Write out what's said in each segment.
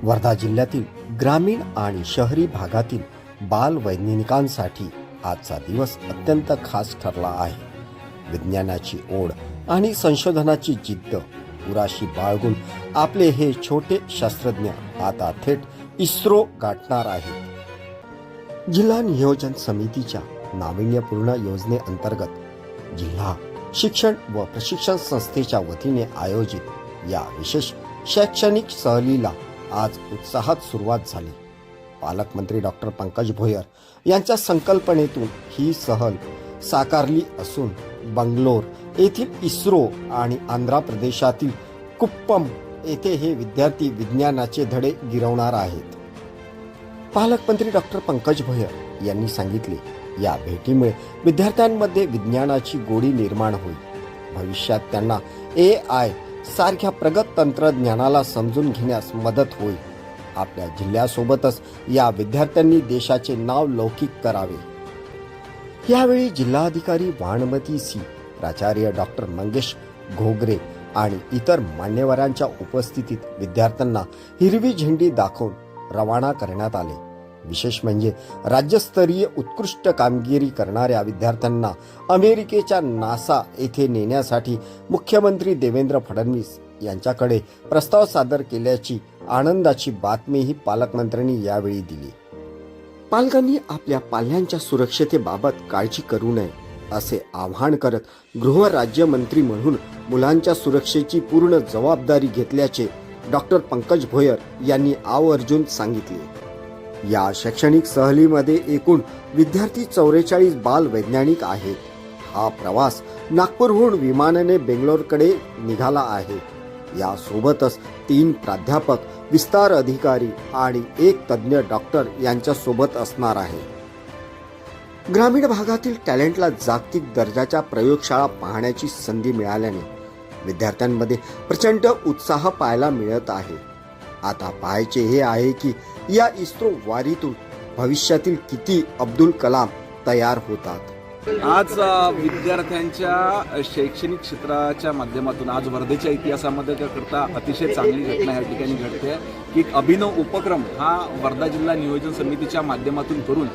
वर्धा जिल्ह्यातील ग्रामीण आणि शहरी भागातील बाल वैज्ञानिकांसाठी आजचा दिवस अत्यंत खास ठरला आहे. विज्ञानाची ओढ आणि संशोधनाची जिद्द पुराशी बाळगून आपले हे छोटे शास्त्रज्ञ आता थेट इस्रो गाठणार आहेत. जिल्हा नियोजन समितीच्या नाविन्यपूर्ण योजनेअंतर्गत जिल्हा शिक्षण व प्रशिक्षण संस्थेच्या वतीने आयोजित या विशेष शैक्षणिक सहलीला आज उत्साहात सुरुवात झाली. पालकमंत्री डॉक्टर पंकज भोयर यांच्या संकल्पनेतून ही सहल साकारली असून बंगलोर येथील इस्रो आणि आंध्र प्रदेशातील कुप्पम येथे हे विद्यार्थी विज्ञानाचे धडे गिरवणार आहेत. पालकमंत्री डॉक्टर पंकज भोयर यांनी सांगितले, या भेटीमुळे विद्यार्थ्यांमध्ये विज्ञानाची गोडी निर्माण होईल. भविष्यात त्यांना AI सारख्या प्रगत तंत्रज्ञानाला समजून घेण्यास मदत होईल. आपल्या जिल्ह्यासोबतच या विद्यार्थ्यांनी देशाचे नाव लौकिक करावे. यावेळी जिल्हाधिकारी वाणमती सी, प्राचार्य डॉक्टर मंगेश घोगरे आणि इतर मान्यवरांच्या उपस्थितीत विद्यार्थ्यांना हिरवी झेंडी दाखवून रवाना करण्यात आले. विशेष म्हणजे राज्यस्तरीय उत्कृष्ट कामगिरी करणाऱ्या विद्यार्थ्यांना अमेरिकेच्या नासा येथे नेण्यासाठी मुख्यमंत्री देवेंद्र फडणवीस यांच्याकडे प्रस्ताव सादर केल्याची आनंदाची बातमीही पालकमंत्र्यांनी यावेळी दिली. पालकांनी आपल्या पाल्यांच्या सुरक्षतेबाबत काळजी करू नये असे आवाहन करत गृहराज्यमंत्री म्हणून मुलांच्या सुरक्षेची पूर्ण जबाबदारी घेतल्याचे डॉक्टर पंकज भोयर यांनी आवर्जून सांगितले. या शैक्षणिक सहलीमध्ये एकूण विद्यार्थी 44 बाल वैज्ञानिक आहेत. हा प्रवास नागपूरहून विमानाने बेंगलोरकडे निघाला आहे. यासोबतच 3 प्राध्यापक, विस्तार अधिकारी आणि 1 तज्ज्ञ डॉक्टर यांच्या सोबत असणार आहे. ग्रामीण भागातील टॅलेंटला जागतिक दर्जाच्या प्रयोगशाळा पाहण्याची संधी मिळाल्याने विद्यार्थ्यांमध्ये प्रचंड उत्साह पाहायला मिळत आहे. आता पाहायचे हे आहे की या इस्रो वारीतून भविष्यातील किती अब्दुल कलाम तयार होतात. आज विद्यार्थ्यांच्या शैक्षणिक क्षेत्राच्या माध्यमातून आज वर्धेच्या इतिहासामध्ये करता अतिशय चांगली घटना या ठिकाणी घडते की एक अभिनव उपक्रम हा वर्धा जिल्हा नियोजन समितीच्या माध्यमातून करून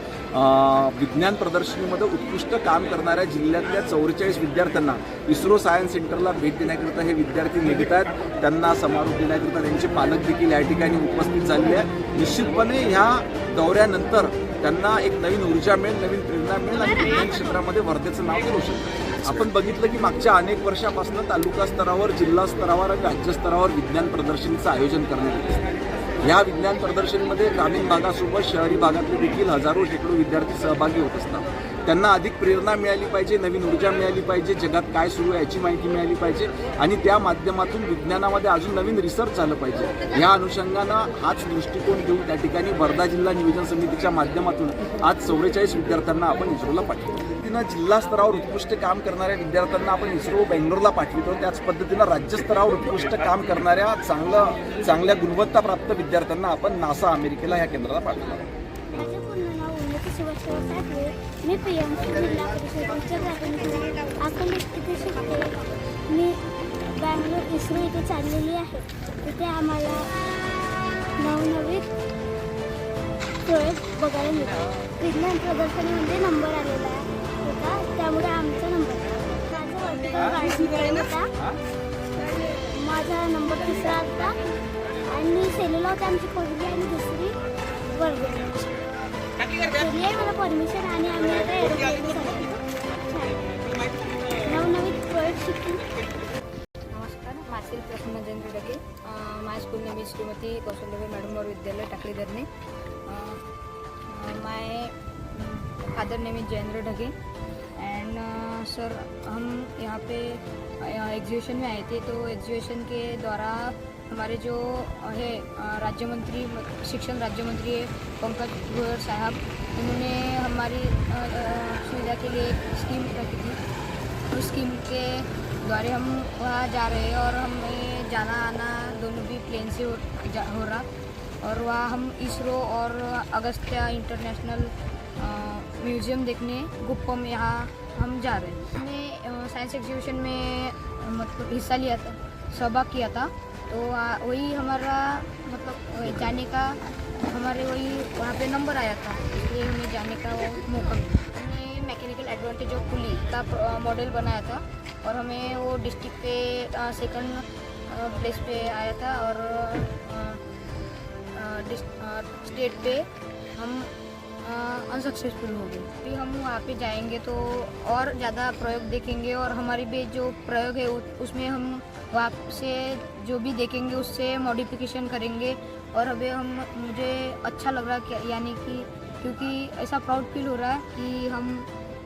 विज्ञान प्रदर्शनीमध्ये उत्कृष्ट काम करणाऱ्या जिल्ह्यातल्या 44 विद्यार्थ्यांना इस्रो सायन्स सेंटरला भेट देण्याकरिता हे विद्यार्थी निघत आहेत. त्यांना समारोप देण्याकरिता त्यांचे पालक देखील या ठिकाणी उपस्थित झालेले आहेत. निश्चितपणे ह्या दौऱ्यानंतर त्यांना एक नवीन ऊर्जा मिळेल, नवीन प्रेरणा मिळेल आणि विज्ञान क्षेत्रामध्ये वर्धेचं नाव करू शकतं. आपण बघितलं की मागच्या अनेक वर्षापासून तालुका स्तरावर, जिल्हा स्तरावर आणि राज्य स्तरावर विज्ञान प्रदर्शनीचं आयोजन करण्यात येतं. या विज्ञान प्रदर्शनीमध्ये ग्रामीण भागासोबत शहरी भागातले देखील हजारो शेकडो विद्यार्थी सहभागी होत असतात. त्यांना अधिक प्रेरणा मिळाली पाहिजे, नवीन ऊर्जा मिळाली पाहिजे, जगात काय सुरू आहे याची माहिती मिळाली पाहिजे आणि त्या माध्यमातून विज्ञानामध्ये अजून नवीन रिसर्च झालं पाहिजे. या अनुषंगानं हाच दृष्टिकोन घेऊन त्या ठिकाणी वर्धा जिल्हा नियोजन समितीच्या माध्यमातून आज 44 विद्यार्थ्यांना आपण इस्रोला पाठवतो. तिनं जिल्हा स्तरावर उत्कृष्ट काम करणाऱ्या विद्यार्थ्यांना आपण इस्रो बेंगलोरला पाठवतो. त्याच पद्धतीनं राज्यस्तरावर उत्कृष्ट काम करणाऱ्या चांगल्या गुणवत्ताप्राप्त विद्यार्थ्यांना आपण नासा अमेरिकेला ह्या केंद्राला पाठवतो. मी प्रियांका जिल्हा परिषदेच्या प्राथमिक इथे शिकते. मी बँगलोर इस्रो इथे चाललेली आहे. तिथे आम्हाला नवनवीन प्रयोग बघायला मिळतो. विज्ञान प्रदर्शनीमध्ये नंबर आलेला होता, त्यामुळे आमचा नंबर माझा नंबर 3रा होता आणि सेलूला होती आमची पहिली आणि 2री वर्ग. मला परमिशन आणि आम्ही आता नवनवीन प्रयोग शिकू. नमस्कार, मासिल Prasanna Jayant Dage. My school name is Shrimati Kaushalyabai madam और विद्यालय Takli Darne. My father name is Jayendra Dhage and sir हम यहाँ पे एग्जीबिशन में आए थे. तो एग्जीबिशन के द्वारा हमारे जो है राज्यमंत्री, शिक्षण राज्य मंत्री पंकज भोयर साहब, उन्होंने हमारी सुविधा के लिए एक स्कीम रखी थी. उस स्कीम के द्वारा हम वहाँ जा रहे हैं और हमें जाना आना दोनों भी प्लेन से हो रहा. और वहाँ हम इसरो और अगस्त्या इंटरनेशनल म्यूज़ियम देखने गुप्पम यहाँ हम जा रहे हैं. हमने साइंस एग्जीबिशन में मतलब हिस्सा लिया था, सहभाग किया था. तो वही हमारा मतलब जाने का हमारे वहाँ पे नंबर आया था, इसलिए हमें जाने का वो मौका मिला। हमने मैकेनिकल एडवांटेज ऑफ पुली का मॉडल बनाया था और हमें वो डिस्ट्रिक्ट पे सेकंड प्लेस पे आया था और स्टेट पे हम अनसक्सेसफुल हो गए। फिर हम वहाँ पे जाएंगे तो और ज़्यादा प्रयोग देखेंगे और हमारी भी जो प्रयोग है उसमें हम वहाँ से जो भी देखेंगे उससे मॉडिफिकेशन करेंगे और अभी मुझे अच्छा लग रहा है यानी कि क्योंकि ऐसा प्राउड फील हो रहा है कि हम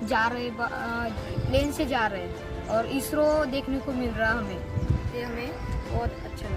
जा रहे प्लेन से जा रहे हैं और इसरो देखने को मिल रहा है हमें, ये हमें बहुत अच्छा लगा।